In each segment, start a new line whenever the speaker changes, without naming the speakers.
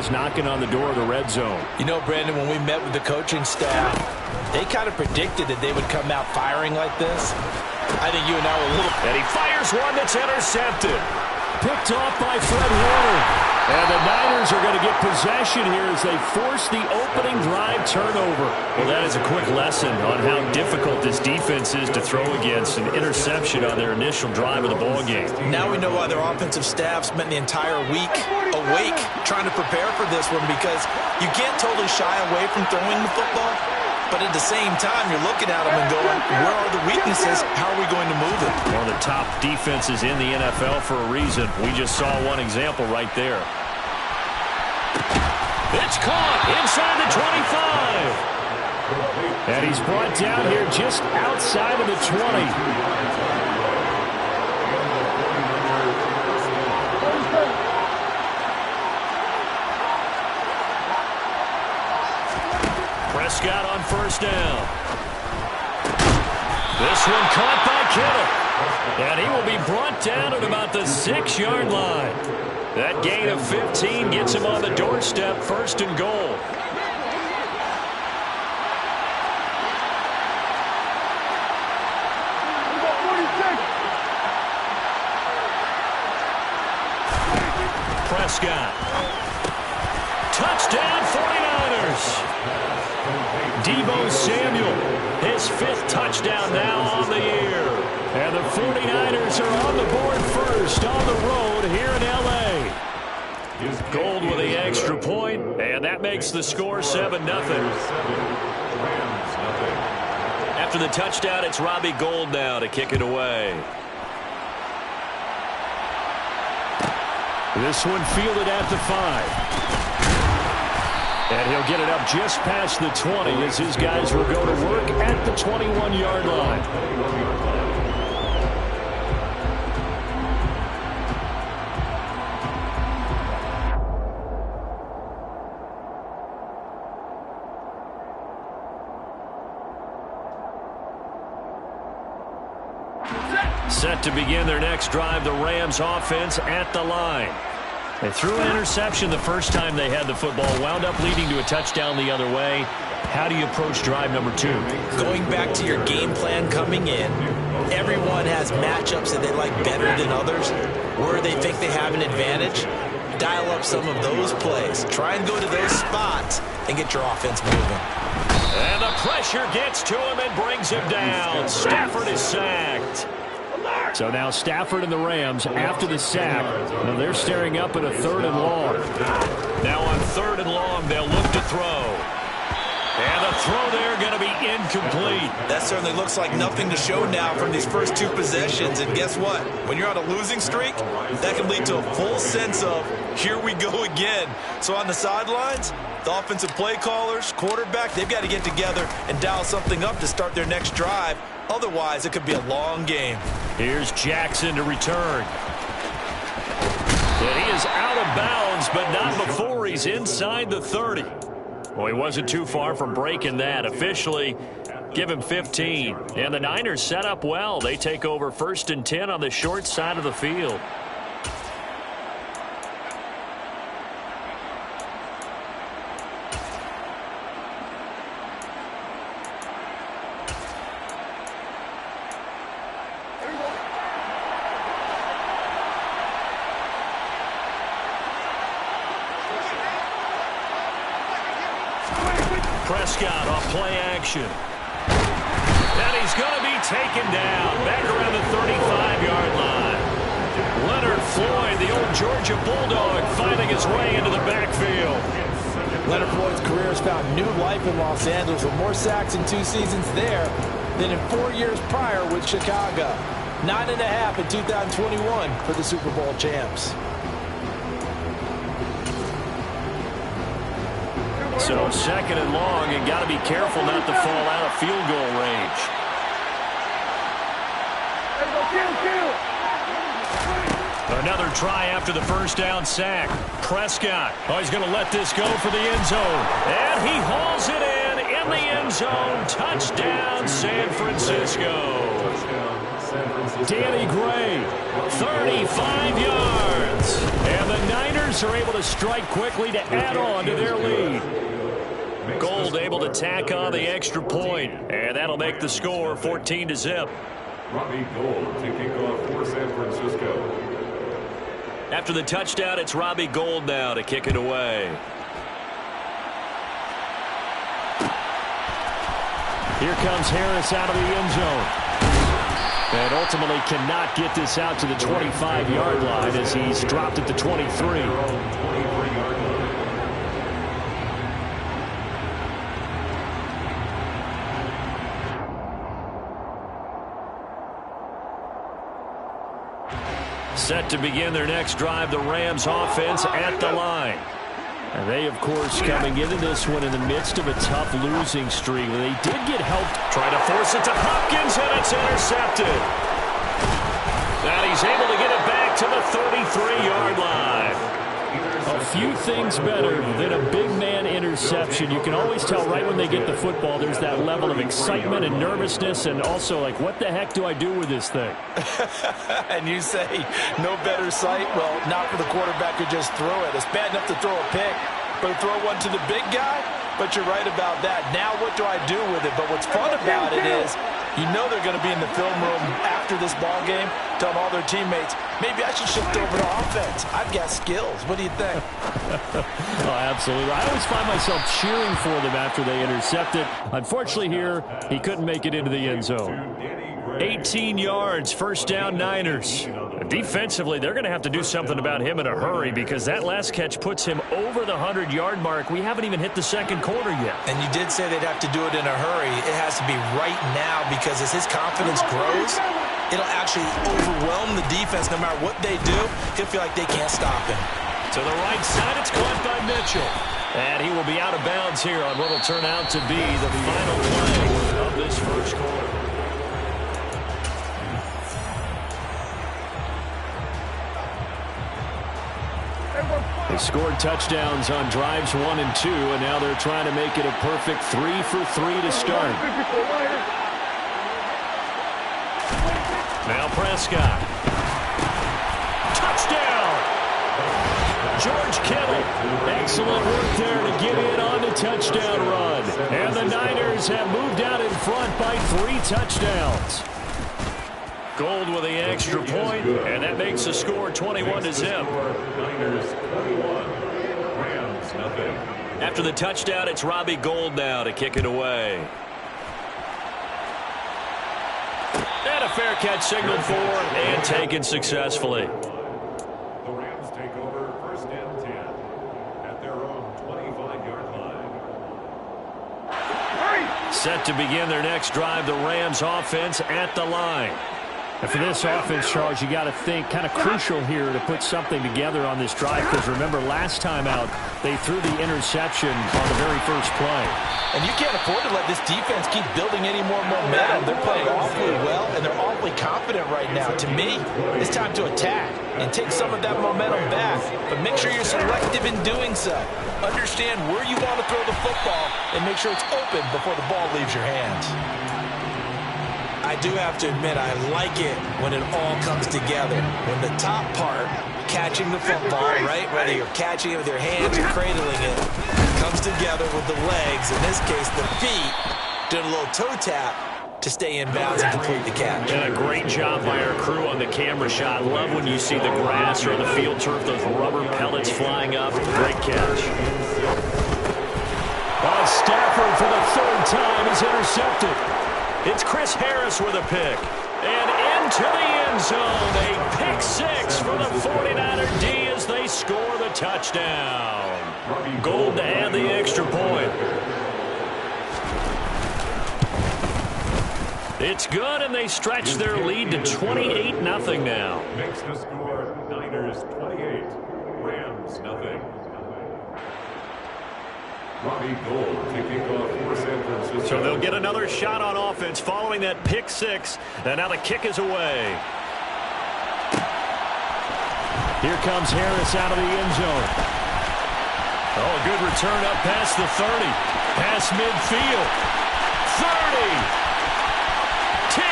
football's knocking on the door of the red zone.
You know, Brandon, when we met with the coaching staff, they kind of predicted that they would come out firing like this. I think you and I were a little...
And he fires one that's intercepted. Picked off by Fred Warner. And the Niners are going to get possession here as they force the opening drive turnover. Well, that is a quick lesson on how difficult this defense is to throw against an interception on their initial drive of the ball game.
Now we know why their offensive staff spent the entire week awake trying to prepare for this one, because you can't totally shy away from throwing the football. But at the same time, you're looking at them and going, where are the weaknesses? How are we going to move it?
One of the top defenses in the NFL for a reason. We just saw one example right there. It's caught inside the 25. And he's brought down here just outside of the 20. Prescott on first down. This one caught by Kittle. And he will be brought down at about the 6-yard line. That gain of 15 gets him on the doorstep, first and goal. Prescott. Touchdown 49ers. Deebo Samuel, his 5th touchdown now on the year. And the 49ers are on the board first on the road here in L.A. Gold with the extra point, and that makes the score 7-0. After the touchdown, it's Robbie Gould now to kick it away. This one fielded at the 5. And he'll get it up just past the 20 as his guys will go to work at the 21-yard line. Set to begin their next drive, the Rams offense at the line. They threw an interception the first time they had the football, wound up leading to a touchdown the other way. How do you approach drive number 2?
Going back to your game plan coming in, everyone has matchups that they like better than others, where they think they have an advantage. Dial up some of those plays. Try and go to those spots and get your offense moving.
And the pressure gets to him and brings him down. Stafford is sacked. So now Stafford and the Rams, after the sack, they're staring up at a 3rd and long. Now on 3rd and long, they'll look to throw. And the throw there going to be incomplete.
That certainly looks like nothing to show now from these first 2 possessions. And guess what? When you're on a losing streak, that can lead to a full sense of, here we go again. So on the sidelines, the offensive play callers, quarterback, they've got to get together and dial something up to start their next drive. Otherwise, it could be a long game.
Here's Jackson to return. And he is out of bounds, but not before he's inside the 30. Well, he wasn't too far from breaking that. Officially, give him 15. And the Niners set up well. They take over 1st and 10 on the short side of the field. Prescott off play action. And he's going to be taken down back around the 35-yard line. Leonard Floyd, the old Georgia Bulldog, finding his way into the backfield.
Leonard Floyd's career has found new life in Los Angeles with more sacks in 2 seasons there than in 4 years prior with Chicago. 9.5 in 2021 for the Super Bowl champs.
So 2nd and long, and got to be careful not to fall out of field goal range. Another try after the first down sack. Prescott. Oh, he's going to let this go for the end zone. And he hauls it in the end zone. Touchdown, San Francisco. Danny Gray, 35 yards. And the Niners are able to strike quickly to add on to their lead. Gold able to tack on the extra point, and that'll make the score 14-0.
Robbie Gould to kick off for San Francisco.
After the touchdown, it's Robbie Gould now to kick it away. Here comes Harris out of the end zone. And ultimately cannot get this out to the 25-yard line as he's dropped at the 23. Set to begin their next drive, the Rams offense at the line. And they, of course, coming into this one in the midst of a tough losing streak. They did get help. Try to force it to Hopkins, and it's intercepted. And he's able to get it back to the 33-yard line. A few things better than a big man interception. You can always tell right when they get the football, there's that level of excitement and nervousness, and also like, what the heck do I do with this thing?
And you say, no better sight? Well, not for the quarterback who just threw it. It's bad enough to throw a pick, but to throw one to the big guy? But you're right about that. Now what do I do with it? But what's fun about it is, you know they're going to be in the film room after this ball game, telling all their teammates, maybe I should shift over to offense. I've got skills. What do you think?
Oh, absolutely. I always find myself cheering for them after they intercept it. Unfortunately here, he couldn't make it into the end zone. 18 yards, first down Niners. Defensively, they're going to have to do something about him in a hurry because that last catch puts him over the 100-yard mark. We haven't even hit the second quarter yet.
And you did say they'd have to do it in a hurry. It has to be right now because as his confidence grows, it'll actually overwhelm the defense. No matter what they do, he'll feel like they can't stop him.
To the right side, it's caught by Mitchell. And he will be out of bounds here on what will turn out to be the final play of this first quarter. They scored touchdowns on drives 1 and 2, and now they're trying to make it a perfect 3 for 3 to start. Now Prescott. Touchdown! George Kittle. Excellent work there to get in on the touchdown run. And the Niners have moved out in front by 3 touchdowns. Gould with the extra point, and that makes the score 21-0.
Niners 21, Rams nothing.
After the touchdown, it's Robbie Gould now to kick it away. And a fair catch signaled for and taken successfully.
The Rams take over first and 10 at their own 25-yard line.
Set to begin their next drive, the Rams offense at the line. And for this offense, Charles, you got to think kind of crucial here to put something together on this drive because remember last time out they threw the interception on the very first play.
And you can't afford to let this defense keep building any more momentum. They're playing awfully well, and they're awfully confident right now. To me, it's time to attack and take some of that momentum back. But make sure you're selective in doing so. Understand where you want to throw the football and make sure it's open before the ball leaves your hands. I do have to admit, I like it when it all comes together. When the top part, catching the football, right, whether you're catching it with your hands or cradling it, comes together with the legs, in this case the feet, doing a little toe tap to stay in bounds and complete the catch.
And a great job by our crew on the camera shot. Love when you see the grass or the field turf, those rubber pellets flying up. Great catch. Stafford for the 3rd time is intercepted. It's Chris Harris with a pick. And into the end zone. A pick 6 for the 49er D as they score the touchdown. Gould to add the extra point. It's good, and they stretch their lead to 28-0 now.
Makes the score Niners 28, Rams nothing. Robbie Gould to kick off for San Francisco.
So they'll get another shot on offense following that pick 6. And now the kick is away. Here comes Harris out of the end zone. Oh, a good return up past the 30. Past midfield. 30. 10.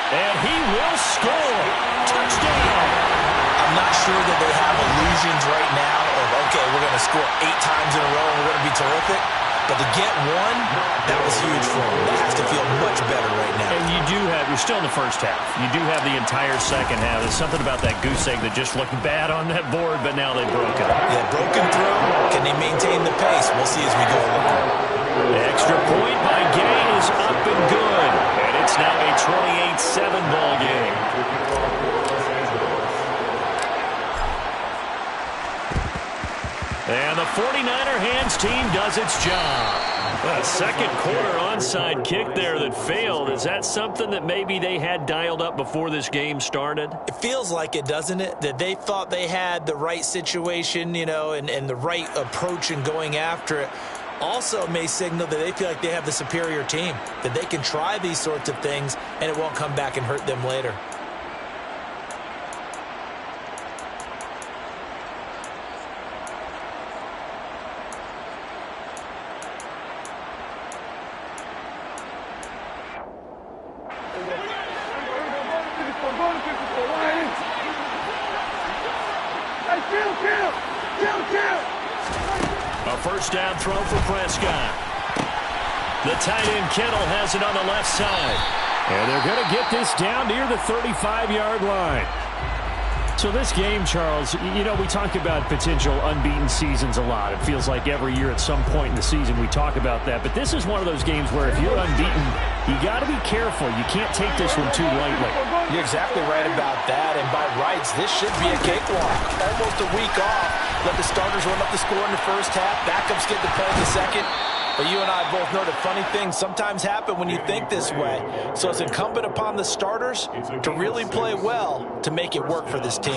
And he will score. Touchdown.
I'm not sure that they have illusions right now of, okay, we're going to score 8 times in a row and we're going to be terrific. But to get one, that was huge for them. That has to feel much better right now.
And you're still in the first half. You do have the entire second half. There's something about that goose egg that just looked bad on that board, but now they've broken.
Yeah, broken through. Can they maintain the pace? We'll see as we go along.
The extra point by Gay is up and good. And it's now a 28-7 ball game. And the 49er hands team does its job. A second quarter onside kick there that failed. Is that something that maybe they had dialed up before this game started?
It feels like it, doesn't it? That they thought they had the right situation, and the right approach in going after it. Also may signal that they feel like they have the superior team, that they can try these sorts of things and it won't come back and hurt them later.
A first down throw for Prescott. The tight end Kittle has it on the left side. And they're going to get this down near the 35-yard line. So this game, Charles, we talk about potential unbeaten seasons a lot. It feels like every year at some point in the season we talk about that. But this is one of those games where if you're unbeaten, you got to be careful. You can't take this one too lightly.
You're exactly right about that. And by rights, this should be a cakewalk. Almost a week off. Let the starters run up the score in the first half. Backups get to play in the second. But you and I both know that funny things sometimes happen when you think this way. So it's incumbent upon the starters to really play well to make it work for this team.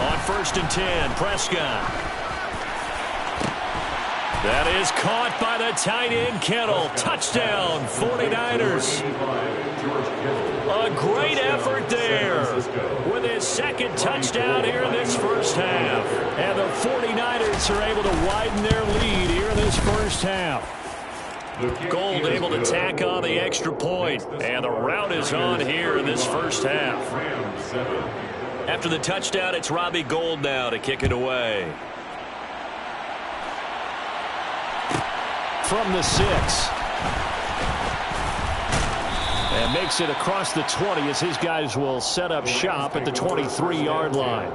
On 1st and 10, Prescott. That is caught by the tight end Kittle. Touchdown, 49ers. A great effort there with his second touchdown here in this first half. And the 49ers are able to widen their lead here in this first half. Gold able to tack on the extra point. And the route is on here in this first half. After the touchdown, it's Robbie Gould now to kick it away. From the 6. And makes it across the 20 as his guys will set up shop at the 23-yard line.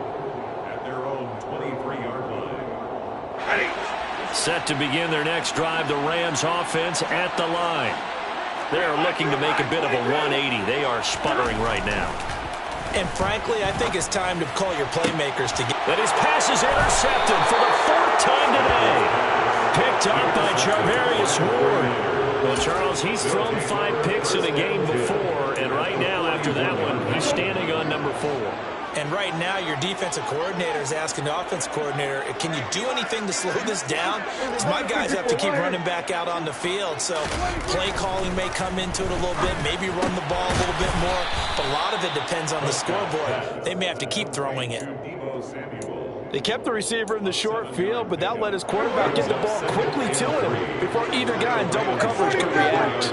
At their own 23-yard line. Ready.
Set to begin their next drive, the Rams offense at the line. They're looking to make a bit of a 180. They are sputtering right now.
And frankly, I think it's time to call your playmakers to get...
That his pass is intercepted for the 4th time today. Picked up by Charvarius Ward. Well, Charles, he's thrown 5 picks in a game before, and right now, after that one, he's standing on number 4.
And right now, your defensive coordinator is asking the offense coordinator, can you do anything to slow this down? Because my guys have to keep running back out on the field. So play calling may come into it a little bit, maybe run the ball a little bit more. But a lot of it depends on the scoreboard. They may have to keep throwing it. They kept the receiver in the short field, but that let his quarterback get the ball quickly to him before either guy in double coverage could react.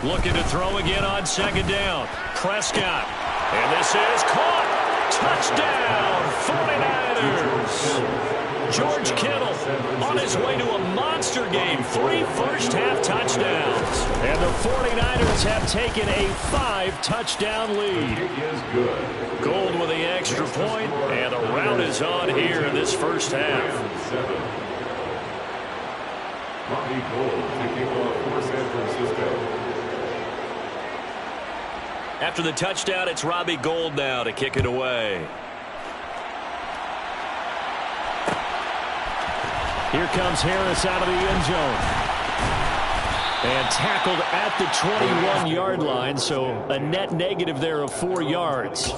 Looking to throw again on 2nd down. Prescott. And this is caught. Touchdown, 49ers. George Kittle on his way to a monster game. 3 first-half touchdowns. And the 49ers have taken a 5-touchdown lead. Gold with the extra point, and the route is on here in this first half.
Robbie Gould taking off for San Francisco.
After the touchdown, it's Robbie Gould now to kick it away. Here comes Harris out of the end zone. And tackled at the 21-yard line, so a net negative there of 4 yards.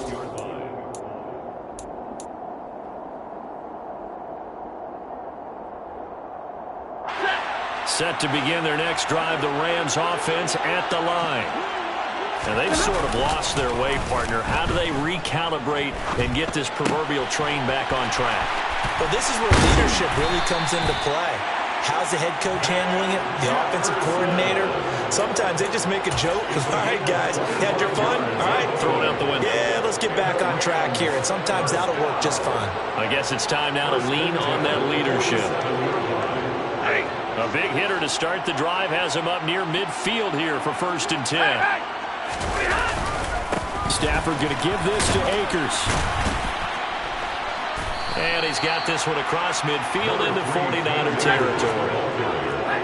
Set to begin their next drive, the Rams offense at the line. And they've sort of lost their way, partner. How do they recalibrate and get this proverbial train back on track?
Well, this is where leadership really comes into play. How's the head coach handling it? The offensive coordinator? Sometimes they just make a joke. All right, guys, you had your fun? All right.
Throw it out the window.
Yeah, let's get back on track here. And sometimes that'll work just fine.
I guess it's time now to lean on that leadership. A big hitter to start the drive has him up near midfield here for 1st and 10. Stafford going to give this to Akers. And he's got this one across midfield into 49er territory.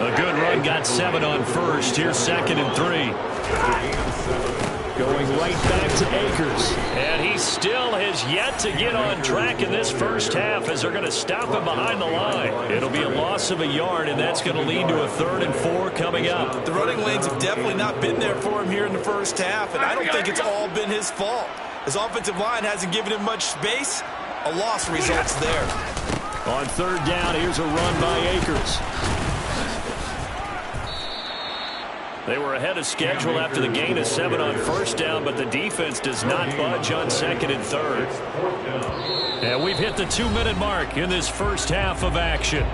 A good run, got 7 on first. Here's 2nd and 3. Going right back to Akers. And he still has yet to get on track in this first half as they're going to stop him behind the line. It'll be a loss of a yard, and that's going to lead to a 3rd and 4 coming up.
The running lanes have definitely not been there for him here in the first half, and I don't think it's all been his fault. His offensive line hasn't given him much space. A loss results there.
On 3rd down, here's a run by Akers. They were ahead of schedule after the gain of 7 on 1st down, but the defense does not budge on 2nd and 3rd. And we've hit the 2-minute mark in this first half of action.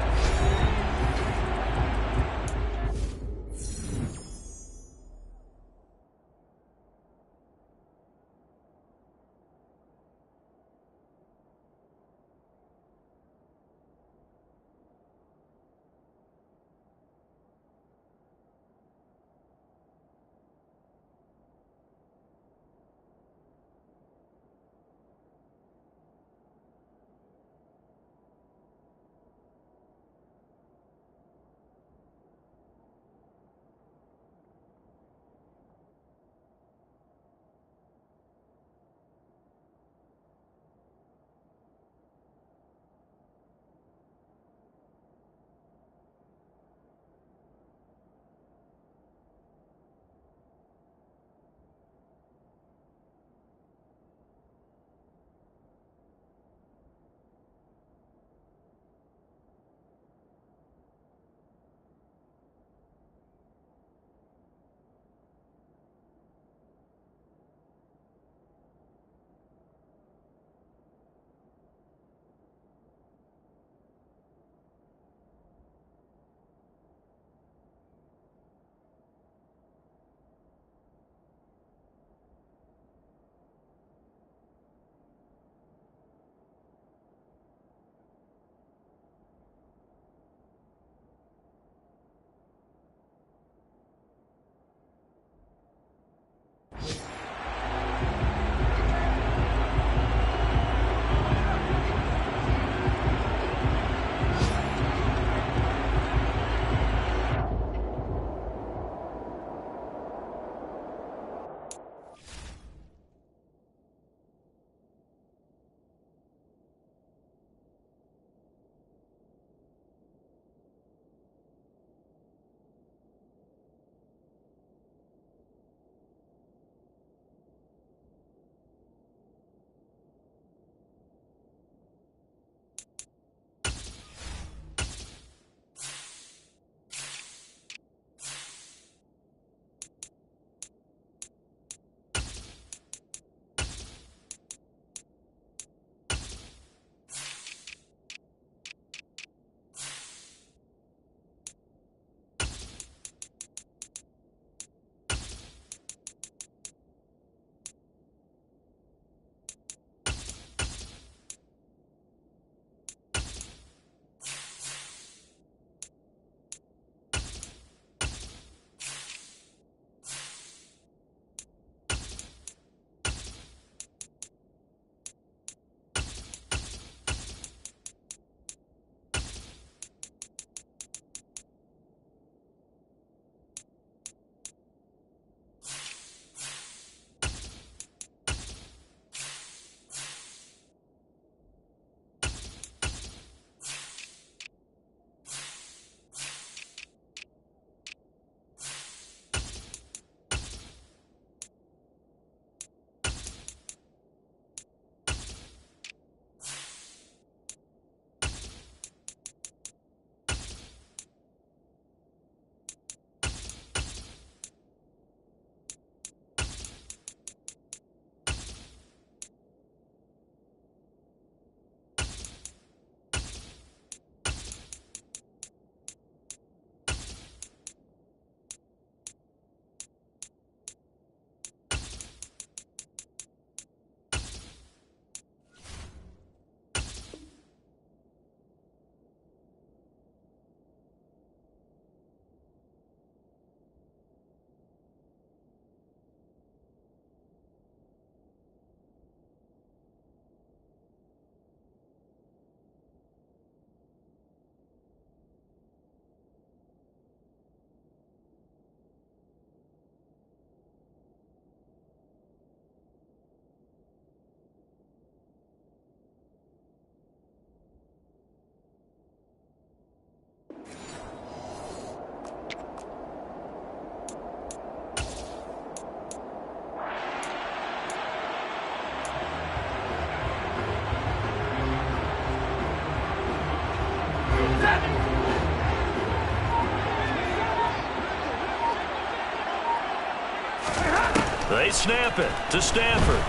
They snap it to Stafford.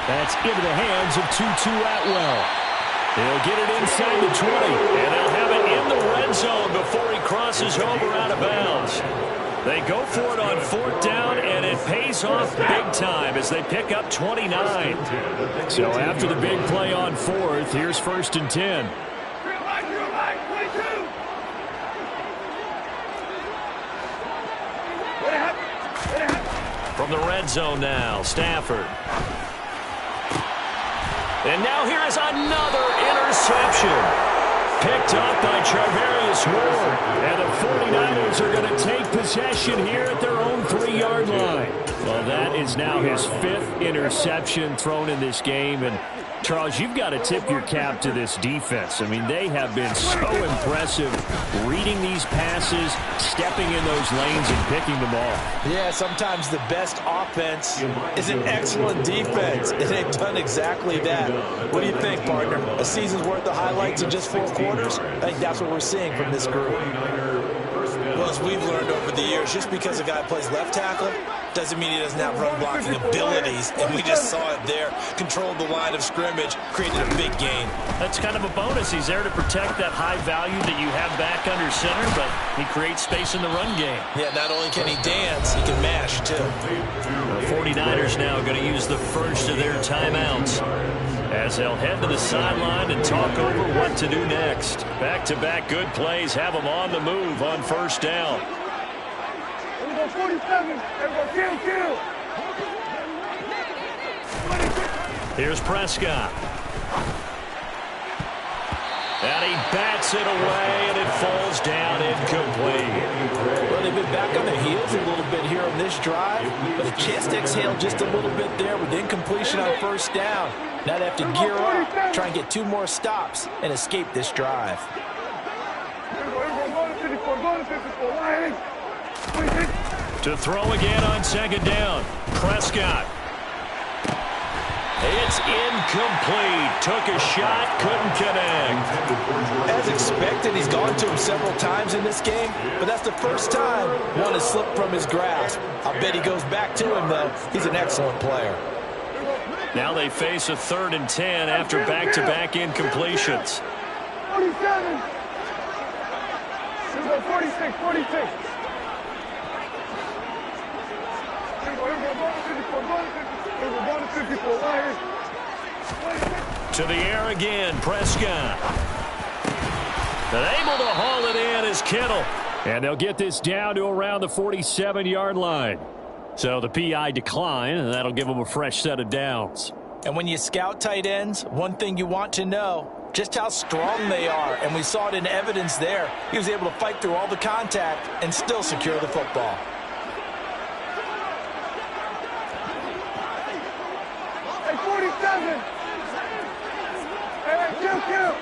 That's into the hands of Tutu Atwell. He'll get it inside the 20, and they'll have it in the red zone before he crosses over out of bounds. They go for it on 4th down, and it pays off big time as they pick up 29. So after the big play on 4th, here's 1st and 10. From the red zone now, Stafford. And now here is another interception. Picked up by Charvarius Ward. And the 49ers are going to take possession here at their own 3-yard line. Well, that is now his 5th interception thrown in this game. And, Charles, you've got to tip your cap to this defense. I mean, they have been so impressive reading these passes, stepping in those lanes, and picking them off.
Yeah, sometimes the best offense is an excellent defense, and they've done exactly that. What do you think, partner? A season's worth of highlights in just 4 quarters? I think that's what we're seeing from this group. Well, as we've learned over the years, just because a guy plays left tackle doesn't mean he doesn't have run blocking abilities, and we just saw it there. Controlled the line of scrimmage, created a big gain.
That's kind of a bonus. He's there to protect that high value that you have back under center, but he creates space in the run game.
Yeah, not only can he dance, he can mash, too.
The 49ers now going to use the first of their timeouts as they'll head to the sideline and talk over what to do next. Back-to-back good plays have them on the move on 1st down.
47. Kill.
Here's Prescott. And he bats it away, and it falls down incomplete.
Well, they've been back on their heels a little bit here on this drive, but a chance to exhale just a little bit there with incompletion on 1st down. Now they have to gear up, try and get 2 more stops, and escape this drive.
To throw again on 2nd down. Prescott. It's incomplete. Took a shot, couldn't connect.
As expected, he's gone to him several times in this game, but that's the first time one has slipped from his grasp. I'll bet he goes back to him, though. He's an excellent player.
Now they face a 3rd and 10 after back-to-back incompletions.
47. 46.
To the air again, Prescott. And able to haul it in is Kittle. And they'll get this down to around the 47-yard line. So the PI decline, and that'll give them a fresh set of downs.
And when you scout tight ends, one thing you want to know, just how strong they are. And we saw it in evidence there. He was able to fight through all the contact and still secure the football.
Hey, 47. Hey, kill.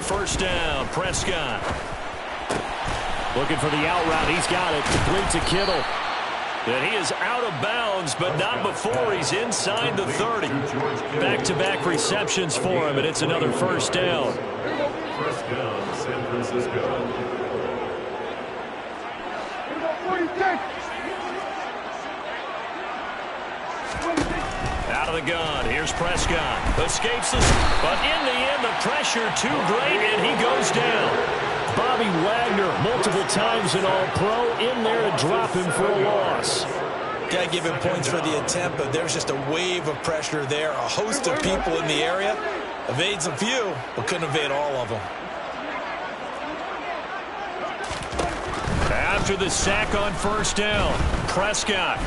1st down, Prescott. Looking for the out route. He's got it. Complete to Kittle. And he is out of bounds, but not before he's inside the 30. Back-to-back receptions for him, and it's another 1st down.
1st down, San Francisco.
Out of the gun. Here's Prescott. Escapes this, but in the end, the pressure too great, and he goes down. Bobby Wagner, multiple times an All-Pro, in there to drop him for a loss.
Got to give him points for the attempt, but there's just a wave of pressure there. A host of people in the area. Evades a few, but couldn't evade all of them.
After the sack on 1st down, Prescott.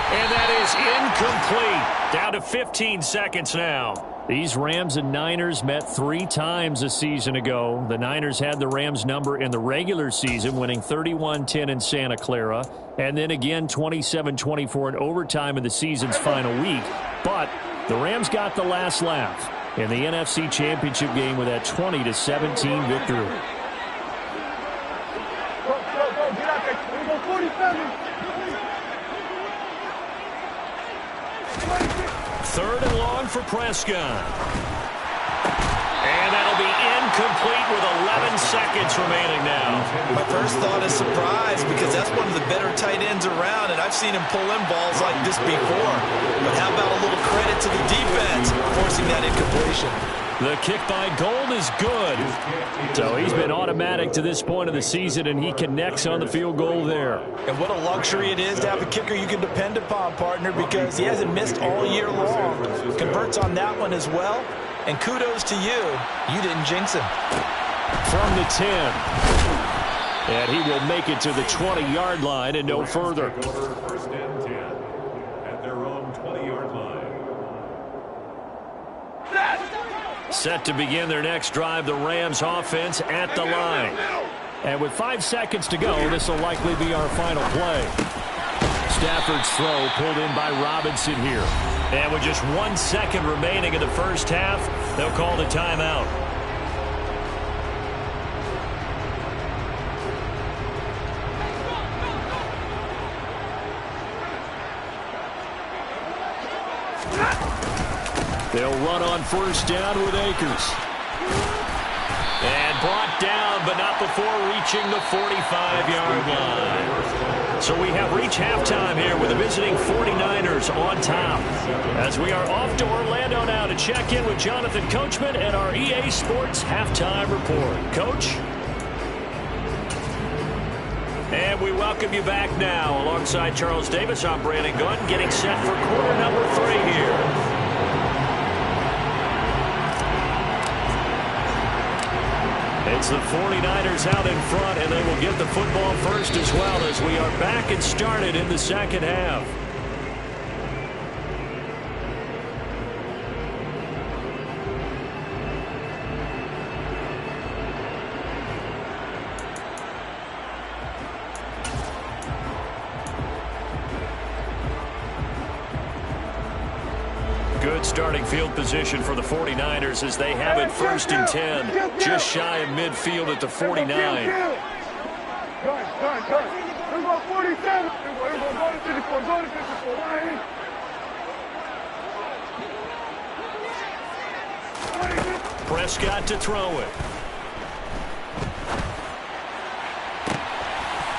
And that is incomplete. Down to 15 seconds now. These Rams and Niners met 3 times a season ago. The Niners had the Rams number in the regular season, winning 31-10 in Santa Clara, and then again 27-24 in overtime in the season's final week. But the Rams got the last laugh in the NFC Championship game with that 20-17 victory. 3rd and long for Prescott. And that'll be incomplete with 11 seconds remaining now.
My first thought is surprise because that's one of the better tight ends around, and I've seen him pull in balls like this before. But how about a little credit to the defense forcing that incompletion?
The kick by Gold is good. So he's been automatic to this point of the season, and he connects on the field goal there.
And what a luxury it is to have a kicker you can depend upon, partner, because he hasn't missed all year long. Converts on that one as well. And kudos to you. You didn't jinx him.
From the 10. And he will make it to the 20-yard line and no further.
1st and 10 at their own 20-yard line.
Set to begin their next drive, the Rams offense at the line. And with 5 seconds to go, this will likely be our final play. Stafford's throw pulled in by Robinson here. And with just 1 second remaining in the first half, they'll call the timeout. They'll run on 1st down with Akers. And brought down, but not before reaching the 45-yard line. So we have reached halftime here with the visiting 49ers on top. As we are off to Orlando now to check in with Jonathan Coachman and our EA Sports halftime report. Coach? And we welcome you back now. Alongside Charles Davis, I'm Brandon Gunn, getting set for quarter number 3 here. It's the 49ers out in front, and they will get the football first as well as we are back and started in the second half. Good starting field position for the 49ers as they have it 1st and 10, just shy of midfield at the 49.
Go. We're going 47. We're going to go to 54. Go to 54.
Prescott to throw it.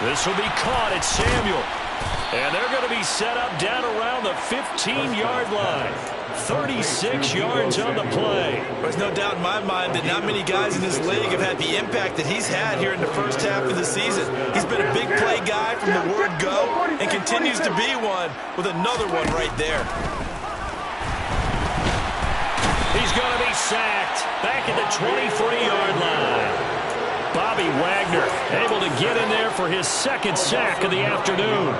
This will be caught. It's Samuel. And they're going to be set up down around the 15-yard line. 36 yards on the play.
There's no doubt in my mind that not many guys in this league have had the impact that he's had here in the first half of the season. He's been a big play guy from the word go and continues to be one with another one right there.
He's going to be sacked back at the 23-yard line. Bobby Wagner able to get in there for his 2nd sack of the afternoon.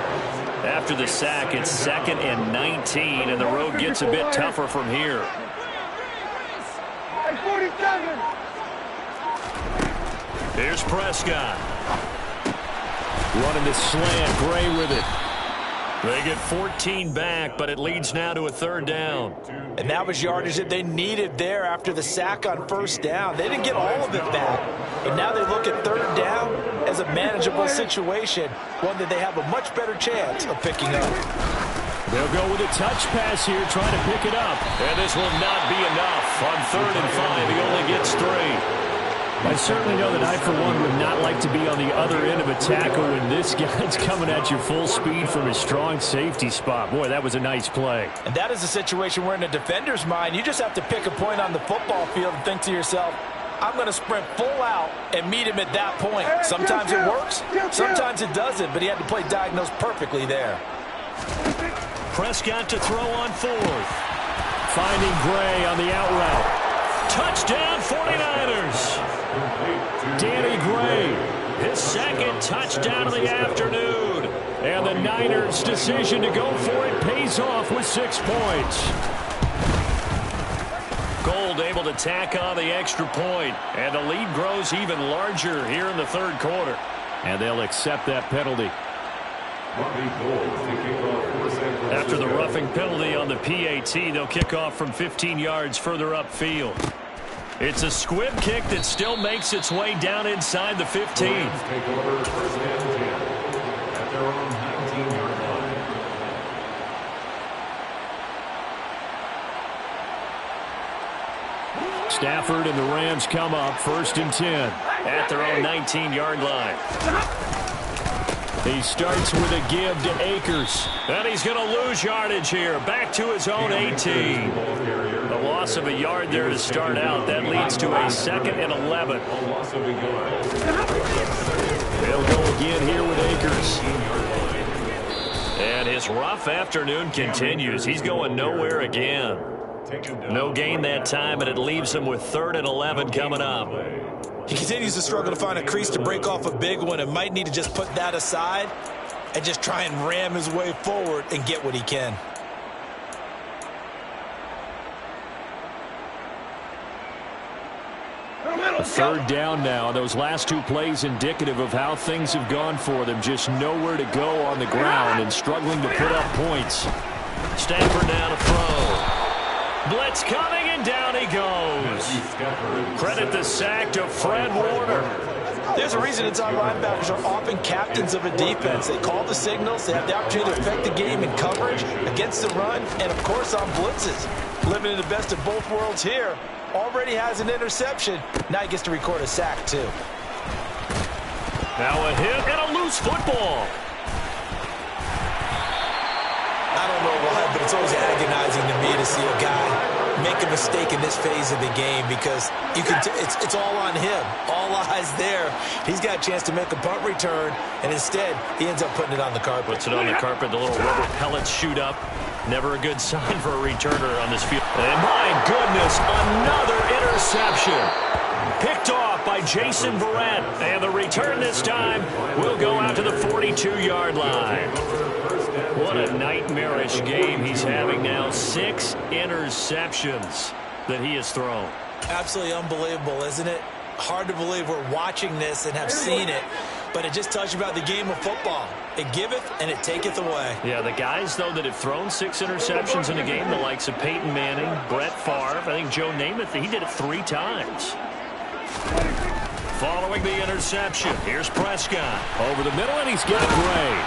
After the sack, it's 2nd and 19, and the road gets a bit tougher from here.
47.
Here's Prescott. Running the slant, Gray with it. They get 14 back, but it leads now to a 3rd down.
And that was yardage that they needed there after the sack on 1st down. They didn't get all of it back. And now they look at 3rd down as a manageable situation, one that they have a much better chance of picking up.
They'll go with a touch pass here, trying to pick it up. And this will not be enough. On 3rd and 5, he only gets 3. I certainly know that I, for one, would not like to be on the other end of a tackle when this guy's coming at you full speed from his strong safety spot. Boy, that was a nice play.
And that is a situation where in a defender's mind, you just have to pick a point on the football field and think to yourself, I'm going to sprint full out and meet him at that point. Sometimes it works, sometimes it doesn't, but he had to play diagnose perfectly there.
Prescott to throw on 4th. Finding Gray on the out route. Touchdown 49ers. Danny Gray, his 2nd touchdown of the afternoon. And the Niners' decision to go for it pays off with 6 points. Gold able to tack on the extra point, and the lead grows even larger here in the 3rd quarter. And they'll accept that penalty. After the roughing penalty on the PAT, they'll kick off from 15 yards further upfield. It's a squib kick that still makes its way down inside the 15.
Take over 1st and 10 at their own 19-yard line.
Stafford and the Rams come up 1st and 10 at their own 19-yard line. He starts with a give to Akers. And he's going to lose yardage here. Back to his own 18. A loss of a yard there to start out. That leads to a 2nd and 11. They'll go again here with Akers. And his rough afternoon continues. He's going nowhere again. No gain that time, and it leaves him with 3rd and 11 coming up.
He continues to struggle to find a crease to break off a big one and might need to just put that aside and just try and ram his way forward and get what he can.
A 3rd down now. Those last 2 plays indicative of how things have gone for them. Just nowhere to go on the ground and struggling to put up points.
Stafford now to throw.
Blitz coming, and down he goes. Credit the sack to Fred Warner.
There's a reason inside linebackers are often captains of a defense. They call the signals. They have the opportunity to affect the game in coverage, against the run, and, of course, on blitzes. Living in the best of both worlds here. Already has an interception. Now he gets to record a sack, too.
Now a hit and a loose football.
I don't know why, but it's always agonizing to me to see a guy make a mistake in this phase of the game because you can it's all on him. All eyes there. He's got a chance to make a punt return, and instead he ends up putting it on the carpet.
Puts it on the carpet. The little rubber pellets shoot up. Never a good sign for a returner on this field. And my goodness, another interception. Picked off by Jason Verrett. And the return this time will go out to the 42-yard line. What a nightmarish game he's having now. 6 interceptions that he has thrown.
Absolutely unbelievable, isn't it? Hard to believe we're watching this and have seen it, but it just tells you about the game of football. It giveth and it taketh away.
Yeah, the guys, though, that have thrown 6 interceptions in a game, the likes of Peyton Manning, Brett Favre, I think Joe Namath, he did it 3 times. Following the interception, here's Prescott. Over the middle, and he's got Gray.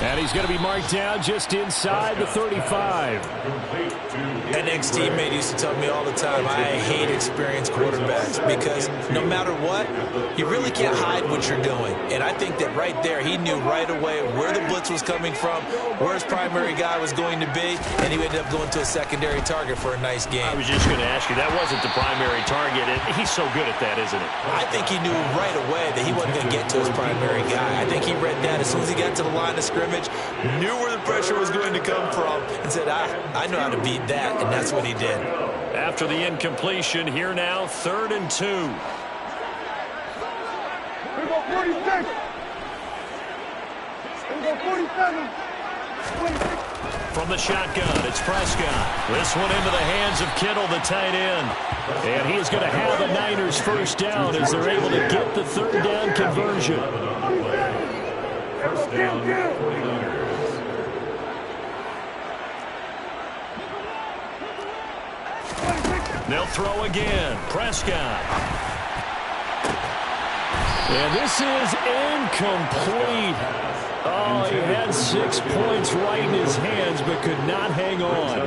And he's going to be marked down just inside the 35.
An ex-teammate used to tell me all the time, I hate experienced quarterbacks because no matter what, you really can't hide what you're doing. And I think that right there, he knew right away where the blitz was coming from, where his primary guy was going to be, and he ended up going to a secondary target for a nice game.
I was just going to ask you, that wasn't the primary target. He's so good at that, isn't he?
I think he knew right away that he wasn't going to get to his primary guy. I think he read that as soon as he got to the line of scrimmage, knew where the pressure was going to come from, and said, I know how to beat that, and that's what he did.
After the incompletion, here now, 3rd and 2.
Here we go, 46. Here we go, 47. 26.
From the shotgun, it's Prescott. This one into the hands of Kittle, the tight end. And he is going to have the Niners first down as they're able to get the 3rd down conversion.
First down, 49ers.
They'll throw again. Prescott. And this is incomplete. Oh, he had 6 points right in his hands, but could not hang on.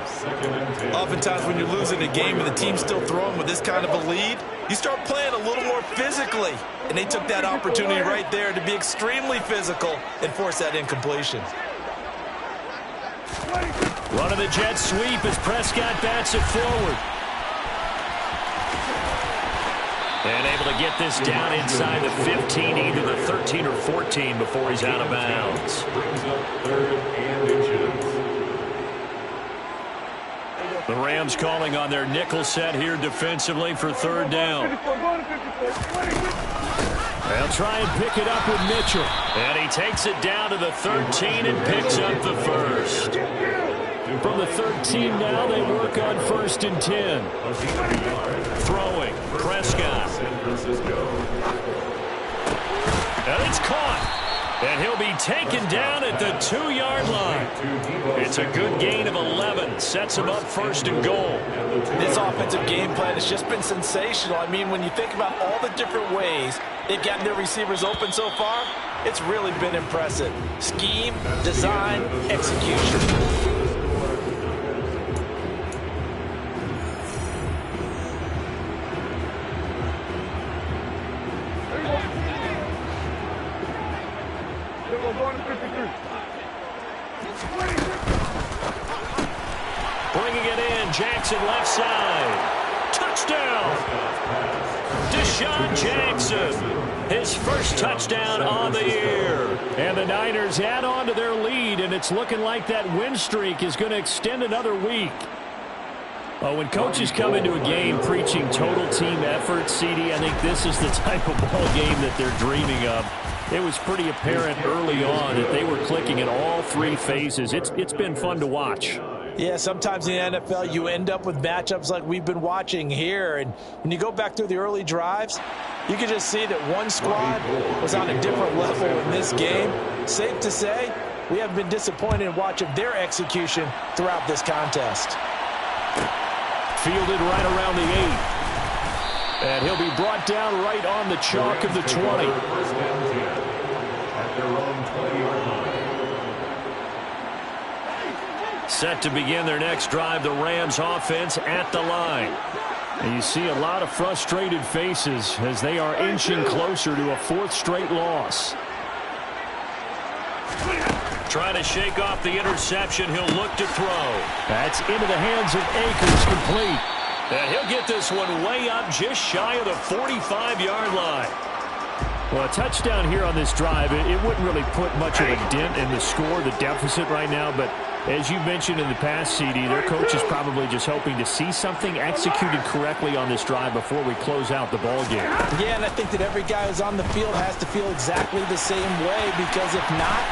Oftentimes when you're losing a game and the team's still throwing with this kind of a lead, you start playing a little more physically. And they took that opportunity right there to be extremely physical and force that incompletion.
Running the jet sweep as Prescott bats it forward. And able to get this down inside the 15, either the 13 or 14 before he's out of bounds.
Brings up 3rd and inches.
The Rams calling on their nickel set here defensively for 3rd down. They'll try and pick it up with Mitchell. And he takes it down to the 13 and picks up the 1st. From the 13 now, they work on 1st and 10. Throwing, Prescott. And it's caught. And he'll be taken down at the 2-yard line. It's a good gain of 11. Sets him up 1st and goal.
This offensive game plan has just been sensational. I mean, when you think about all the different ways they've gotten their receivers open so far, it's really been impressive. Scheme, design, execution.
Bringing it in, Jackson left side. Touchdown! Deshaun Jackson, his first touchdown on the year. And the Niners add on to their lead, and it's looking like that win streak is going to extend another week. Well, when coaches come into a game preaching total team effort, CD, I think this is the type of ball game that they're dreaming of. It was pretty apparent early on that they were clicking in all three phases. It's been fun to watch.
Yeah, sometimes in the NFL you end up with matchups like we've been watching here. And when you go back through the early drives, you can just see that one squad was on a different level in this game. Safe to say, we have been disappointed in watching their execution throughout this contest.
Fielded right around the 8. And he'll be brought down right on the chalk of the 20.
First and 10 at their own 20-yard line.
Set to begin their next drive, the Rams offense at the line. And you see a lot of frustrated faces as they are inching closer to a 4th straight loss. Trying to shake off the interception. He'll look to throw. That's into the hands of Akers, complete. And he'll get this one way up just shy of the 45-yard line. Well, a touchdown here on this drive, it wouldn't really put much of a dent in the score, the deficit right now. But as you mentioned in the past, CD, their coach is probably just hoping to see something executed correctly on this drive before we close out the ball game.
Yeah, and I think that every guy who's on the field has to feel exactly the same way, because if not,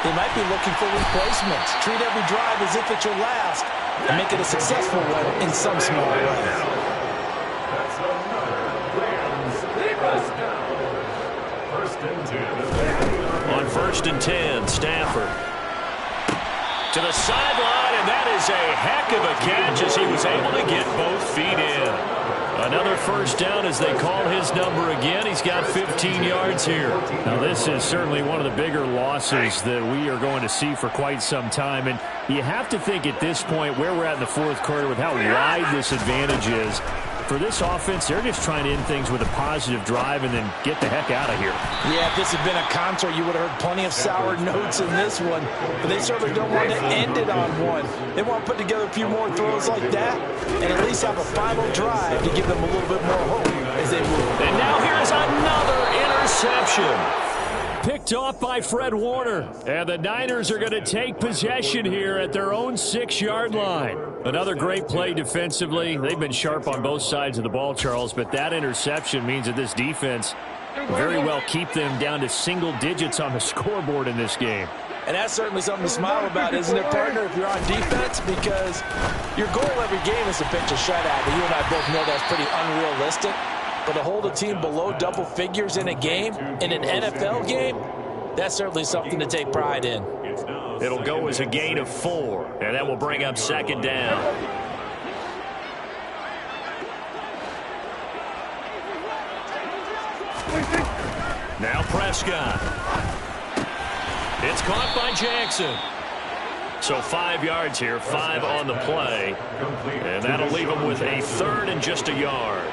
they might be looking for replacements. Treat every drive as if it's your last and make it a successful one in some small way.
That's another Rams first down. First and 10.
On 1st and 10, Stafford to the sideline, and that is a heck of a catch as he was able to get both feet in. Another first down as they call his number again. He's got 15 yards here. Now, this is certainly one of the bigger losses that we are going to see for quite some time. And you have to think at this point where we're at in the 4th quarter with how wide this advantage is. For this offense, they're just trying to end things with a positive drive and then get the heck out of here.
Yeah, if this had been a concert, you would have heard plenty of sour notes in this one. But they certainly don't want to end it on one. They want to put together a few more throws like that and at least have a final drive to give them a little bit more hope as they move.
And now here's another interception. Picked off by Fred Warner. And the Niners are going to take possession here at their own 6-yard line. Another great play defensively. They've been sharp on both sides of the ball, Charles, but that interception means that this defense very well keep them down to single digits on the scoreboard in this game.
And that's certainly something to smile about, isn't it, partner, if you're on defense? Because your goal every game is to pitch a shutout. But you and I both know that's pretty unrealistic. But to hold a team below double figures in a game, in an NFL game, that's certainly something to take pride in.
It'll go as a gain of 4, and that will bring up 2nd down. Now Prescott. It's caught by Jackson. So 5 yards here, 5 on the play. And that'll leave them with a 3rd and just a yard.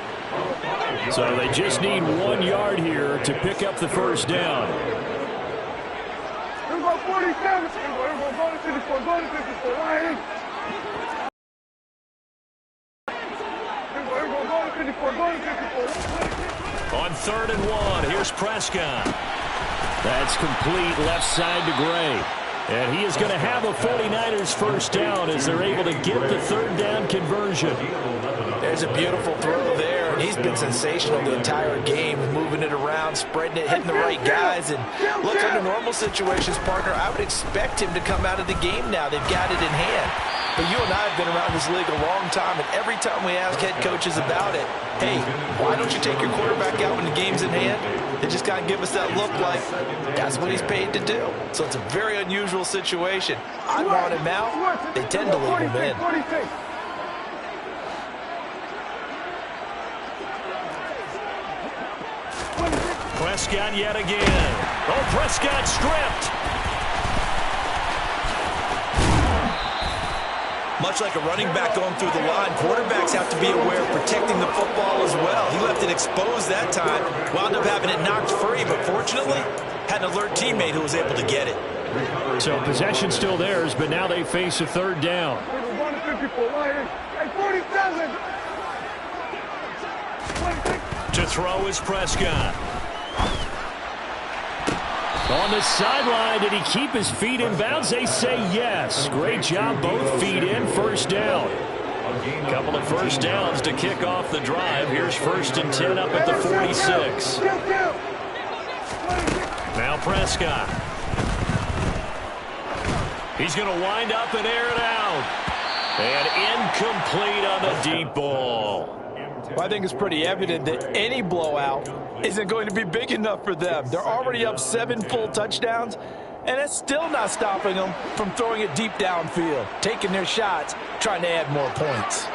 So they just need 1 yard here to pick up the first down. On 3rd and 1, here's Prescott. That's complete left side to Gray. And he is going to have a 49ers first down as they're able to get the 3rd down conversion.
There's a beautiful throw there, and he's been sensational the entire game, moving it around, spreading it, hitting the right guys. And look, under normal situations, partner, I would expect him to come out of the game now. They've got it in hand. But you and I have been around this league a long time, and every time we ask head coaches about it, hey, why don't you take your quarterback out when the game's in hand? They just kind of give us that look like that's what he's paid to do. So it's a very unusual situation. I want him out. They tend to leave him in.
Prescott yet again. Oh, Prescott stripped.
Much like a running back going through the line, quarterbacks have to be aware of protecting the football as well. He left it exposed that time, wound up having it knocked free, but fortunately, had an alert teammate who was able to get it.
So possession still theirs, but now they face a third down.
47.
To throw is Prescott. On the sideline, did he keep his feet in bounds? They say yes. Great job, both feet in, first down. Couple of first downs to kick off the drive. Here's 1st and 10 up at the 46. Now Prescott. He's going to wind up and air it out. And incomplete on the deep ball.
Well, I think it's pretty evident that any blowout isn't going to be big enough for them. They're already up 7 full touchdowns, and it's still not stopping them from throwing it deep downfield, taking their shots, trying to add more points.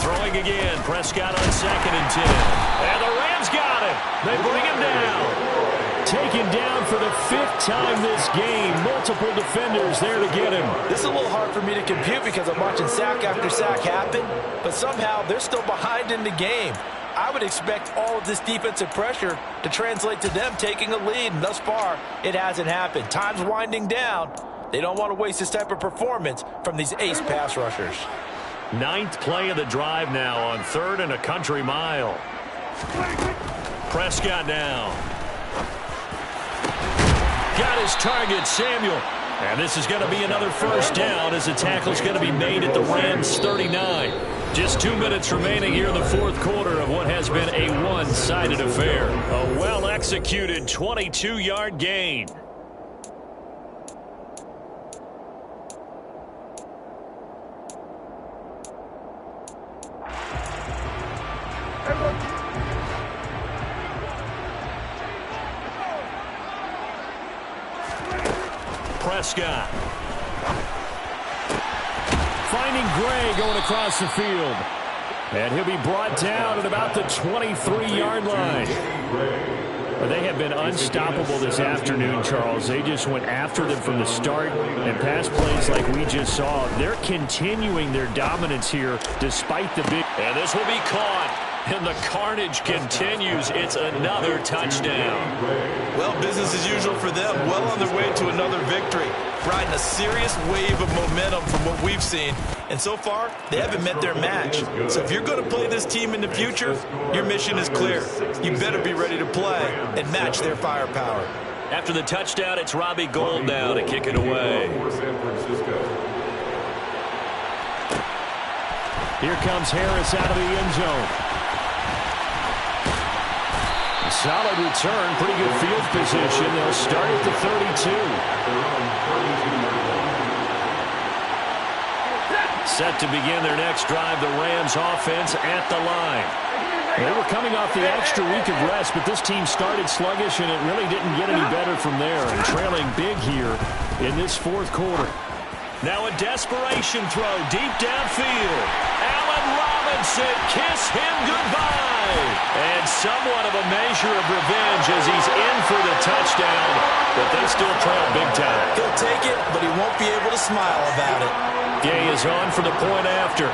Throwing again, Prescott on 2nd and 10. And the Rams got him. They bring him down. Taken down for the 5th time this game. Multiple defenders there to get him.
This is a little hard for me to compute because I'm watching sack after sack happen, but somehow they're still behind in the game. I would expect all of this defensive pressure to translate to them taking a lead, and thus far, it hasn't happened. Time's winding down. They don't want to waste this type of performance from these ace pass rushers.
9th play of the drive now on 3rd and a country mile. Prescott now. Got his target, Samuel. And this is going to be another first down as the tackle's going to be made at the Rams 39. Just 2 minutes remaining here in the 4th quarter of what has been a one-sided affair. A well-executed 22-yard gain. Prescott. Finding Gray going across the field. And he'll be brought down at about the 23-yard line. They have been unstoppable this afternoon, Charles. They just went after them from the start, and pass plays like we just saw. They're continuing their dominance here despite the big. And this will be caught. And the carnage continues. It's another touchdown.
Well, business as usual for them. Well on their way to another victory. Riding a serious wave of momentum from what we've seen. And so far, they haven't met their match. So if you're going to play this team in the future, your mission is clear. You better be ready to play and match their firepower.
After the touchdown, it's Robbie Gould now to kick it away. Here comes Harris out of the end zone. Solid return, pretty good field position. They'll start at the 32. Set to begin their next drive, the Rams offense at the line. They were coming off the extra week of rest, but this team started sluggish, and it really didn't get any better from there. And trailing big here in this 4th quarter. Now a desperation throw deep downfield. Allen Robinson, kiss him goodbye. And somewhat of a measure of revenge as he's in for the touchdown, but they still trail big time.
He'll take it, but he won't be able to smile about it.
Gay is on for the point after.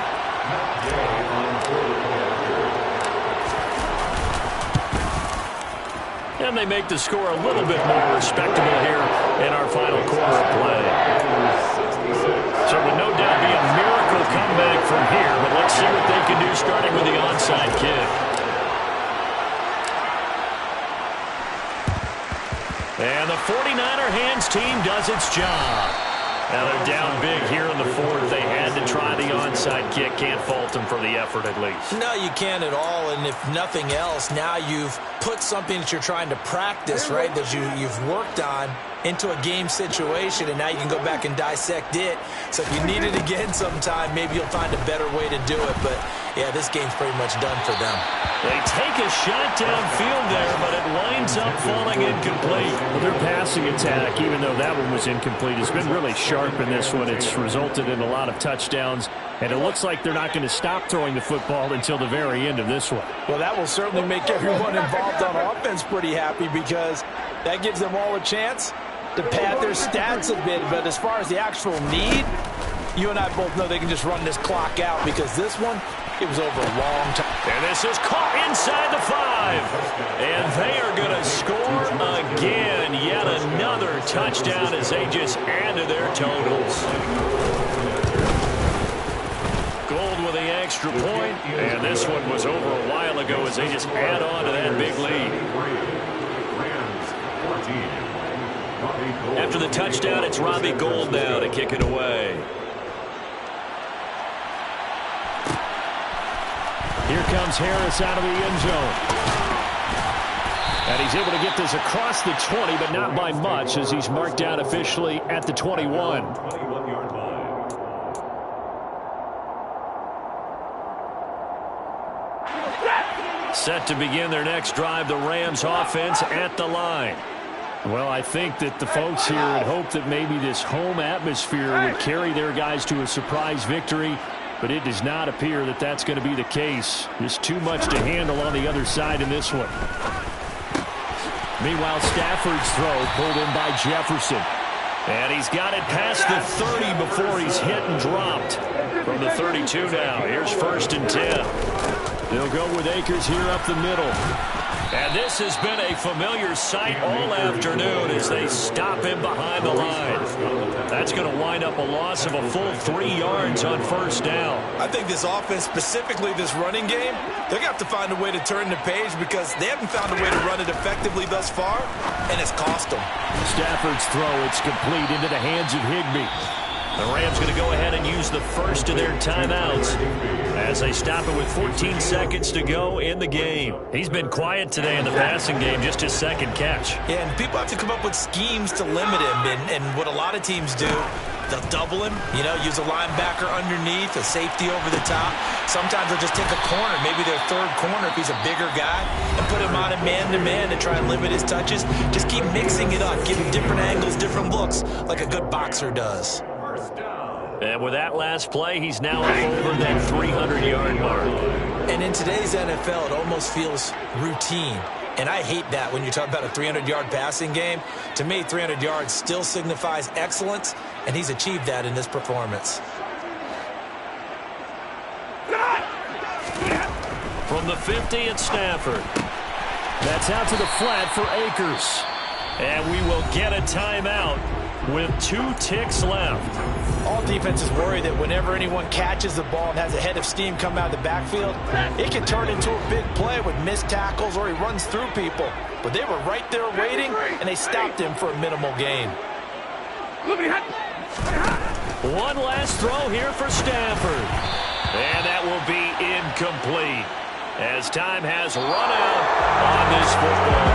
And they make the score a little bit more respectable here in our final quarter of play. So it would no doubt be a miracle comeback from here, but let's see what they can do starting with the onside kick. And the 49er hands team does its job. Now they're down big here in the 4th. They had to try the onside kick. Can't fault them for the effort at least.
No, you can't at all. And if nothing else, now you've put something that you're trying to practice, right, that you've worked on into a game situation, and now you can go back and dissect it. So if you need it again sometime, maybe you'll find a better way to do it. But, yeah, this game's pretty much done for them.
They take a shot downfield there, but it winds up falling incomplete. Well, their passing attack, even though that one was incomplete, has been really sharp in this one. It's resulted in a lot of touchdowns, and it looks like they're not going to stop throwing the football until the very end of this one.
Well, that will certainly make everyone involved on offense pretty happy because that gives them all a chance to pad their stats a bit. But as far as the actual need, you and I both know they can just run this clock out because this one, it was over a long time.
And this is caught inside the 5. And they are going to score again. Yet another touchdown as they just add to their totals. Gold with the extra point. And this one was over a while ago as they just add on to that big lead. After the touchdown, it's Robbie Gould now to kick it away. Here comes Harris out of the end zone. And he's able to get this across the 20, but not by much as he's marked down officially at the 21. Set to begin their next drive, the Rams offense at the line. Well, I think that the folks here had hoped that maybe this home atmosphere would carry their guys to a surprise victory, but it does not appear that that's going to be the case. There's too much to handle on the other side in this one. Meanwhile, Stafford's throw pulled in by Jefferson. And he's got it past the 30 before he's hit and dropped. From the 32 now, here's 1st and 10. They'll go with Akers here up the middle. And this has been a familiar sight all afternoon as they stop him behind the line. That's going to wind up a loss of a full 3 yards on 1st down.
I think this offense, specifically this running game, they're going to have to find a way to turn the page because they haven't found a way to run it effectively thus far, and it's cost them.
Stafford's throw, it's complete into the hands of Higbee. The Rams going to go ahead and use the first of their timeouts as they stop it with 14 seconds to go in the game. He's been quiet today in the passing game, just his 2nd catch.
Yeah, and people have to come up with schemes to limit him, and what a lot of teams do, they'll double him, use a linebacker underneath, a safety over the top. Sometimes they'll just take a corner, maybe their 3rd corner if he's a bigger guy, and put him on a man-to-man to try and limit his touches. Just keep mixing it up, give him different angles, different looks, like a good boxer does.
And with that last play, he's now over that 300-yard mark.
And in today's NFL, it almost feels routine. And I hate that when you talk about a 300-yard passing game. To me, 300 yards still signifies excellence, and he's achieved that in this performance.
From the 50, it's Stafford. That's out to the flat for Akers. And we will get a timeout with 2 ticks left.
All defenses worry that whenever anyone catches the ball and has a head of steam come out of the backfield, it can turn into a big play with missed tackles or he runs through people. But they were right there waiting, and they stopped him for a minimal gain.
One last throw here for Stafford. And that will be incomplete as time has run out on this football game.